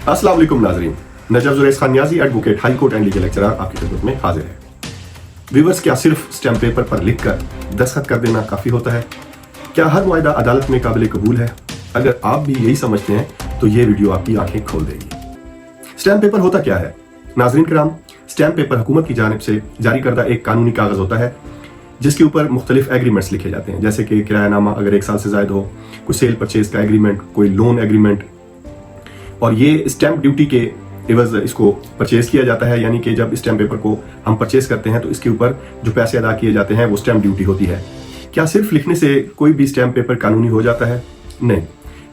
अस्सलाम वालेकुम नाजरीन, Najaf Jurais Khan Niazi advocate high court and legal lecturer आपकी खिदमत में हाजिर है। व्यूअर्स, क्या सिर्फ स्टैम्प पेपर पर लिखकर दस्तखत कर देना काफ़ी होता है? क्या हर मुआहदा अदालत में काबिल कबूल है? अगर आप भी यही समझते हैं तो ये वीडियो आपकी आंखें खोल देगी। स्टैम्प पेपर होता क्या है? नाजरीन कराम, स्टैम्प पेपर हुकूमत की जानिब से जारी करदा एक कानूनी कागज होता है जिसके ऊपर मुख्तलिफ एग्रीमेंट्स लिखे जाते हैं, जैसे कि किरायानामा अगर 1 साल से ज़ायद हो, कोई सेल परचेज का एग्रीमेंट, कोई लोन एग्रीमेंट। और ये स्टैम्प ड्यूटी के एवज इसको परचेज किया जाता है, यानी कि जब स्टैम्प पेपर को हम परचेज करते हैं तो इसके ऊपर जो पैसे अदा किए जाते हैं वो स्टैम्प ड्यूटी होती है। क्या सिर्फ लिखने से कोई भी स्टैम्प पेपर कानूनी हो जाता है? नहीं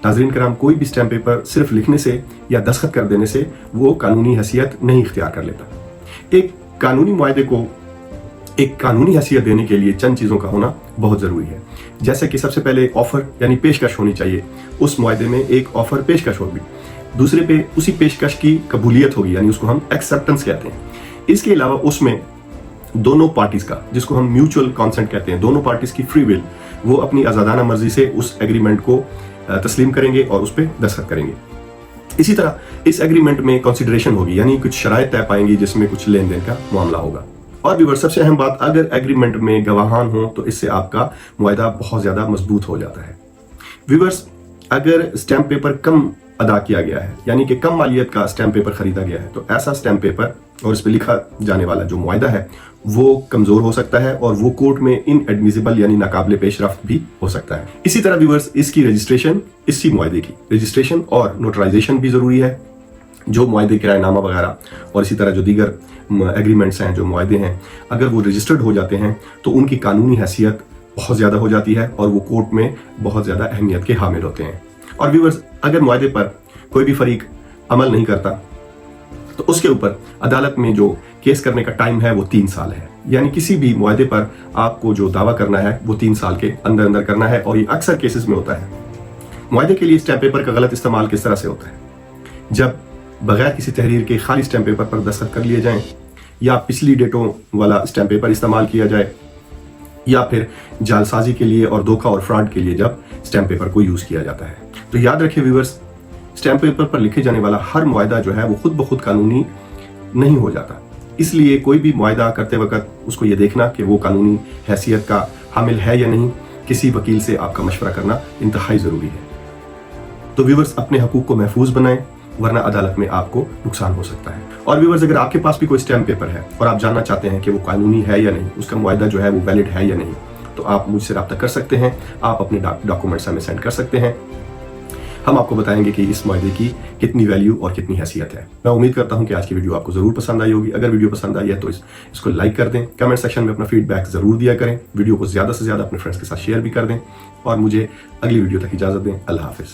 नाजरीन कराम, कोई भी स्टैम्प पेपर सिर्फ लिखने से या दस्तखत कर देने से वो कानूनी हैसियत नहीं इख्तियार कर लेता। एक कानूनी मुआहदे को एक कानूनी हैसियत देने के लिए चंद चीज़ों का होना बहुत ज़रूरी है, जैसे कि सबसे पहले ऑफर यानी पेशकश होनी चाहिए। उस मुआहदे में एक ऑफर पेशकश होगी, दूसरे पे उसी पेशकश की कबूलियत होगी, यानी उसको हम एक्सेप्टेंस कहते हैं। इसके अलावा उसमें दोनों पार्टीज का, जिसको हम म्यूचुअल कॉन्सेंट कहते हैं, दोनों पार्टीज की फ्री विल, वो अपनी आज़ादाना मर्जी से उस एग्रीमेंट को तस्लीम करेंगे और उस पर दस्तखत करेंगे। इसी तरह इस एग्रीमेंट में कंसिडरेशन होगी, यानी कुछ शराइत तय पाएंगी जिसमें कुछ लेन देन का मामला होगा। और भी सबसे अहम बात, अगर एग्रीमेंट में गवाहान हो तो इससे आपका मुआहदा बहुत ज्यादा मजबूत हो जाता है। व्यूअर्स, अगर स्टैम्प पेपर कम अदा किया गया है, यानी कि कम मालियत का स्टैम्प पेपर खरीदा गया है, तो ऐसा स्टैम्प पेपर और इस पर लिखा जाने वाला जो मुआहदा है वो कमजोर हो सकता है और वो कोर्ट में इनएडमिसिबल यानी नाकाबिले पेशरफ्त भी हो सकता है। इसी तरह व्यूअर्स, इसकी रजिस्ट्रेशन, इसी मुआहदे की रजिस्ट्रेशन और नोटराइजेशन भी जरूरी है। जो मुआहदे, किरायानामा वगैरह और इसी तरह जो दीगर एग्रीमेंट्स हैं, जो मुआहदे हैं, अगर वो रजिस्टर्ड हो जाते हैं तो उनकी कानूनी हैसियत बहुत ज़्यादा हो जाती है और वो कोर्ट में बहुत ज़्यादा अहमियत के हामिल होते हैं। और व्यूअर्स, अगर मुआहदे पर कोई भी फरीक अमल नहीं करता तो उसके ऊपर अदालत में जो केस करने का टाइम है वो 3 साल है। यानी किसी भी मुआहदे पर आपको जो दावा करना है वो 3 साल के अंदर अंदर करना है, और ये अक्सर केसेस में होता है। मुआहदे के लिए स्टैम्प पेपर का गलत इस्तेमाल किस तरह से होता है? जब बगैर किसी तहरीर के खाली स्टैम्प पेपर पर दस्तखत कर लिए जाएं, या पिछली डेटों वाला स्टैम्प पेपर इस्तेमाल किया जाए, या फिर जालसाजी के लिए और धोखा और फ्रॉड के लिए जब स्टैम्प पेपर को यूज किया जाता है। तो याद रखिए व्यूअर्स, स्टैम्प पेपर पर लिखे जाने वाला हर मुआहदा जो है वो खुद ब खुद कानूनी नहीं हो जाता। इसलिए कोई भी मुआहदा करते वक्त उसको ये देखना कि वो कानूनी हैसियत का हामिल है या नहीं, किसी वकील से आपका मशवरा करना इंतहाई जरूरी है। तो व्यूअर्स, अपने हकूक को महफूज बनाएं, वरना अदालत में आपको नुकसान हो सकता है। और व्यूअर्स, अगर आपके पास भी कोई स्टैम्प पेपर है और आप जानना चाहते हैं कि वो कानूनी है या नहीं, उसका मुआहदा जो है वो वैलिड है या नहीं, तो आप मुझसे रब्ता कर सकते हैं। आप अपने डॉक्यूमेंट्स हमें सेंड कर सकते हैं। हम आपको बताएंगे कि इस मुआहदे की कितनी वैल्यू और कितनी हैसियत है। मैं उम्मीद करता हूं कि आज की वीडियो आपको जरूर पसंद आई होगी। अगर वीडियो पसंद आई है तो इसको लाइक कर दें, कमेंट सेक्शन में अपना फीडबैक जरूर दिया करें, वीडियो को ज्यादा से ज्यादा अपने फ्रेंड्स के साथ शेयर भी कर दें, और मुझे अगली वीडियो तक इजाजत दें। अल्लाह हाफिज।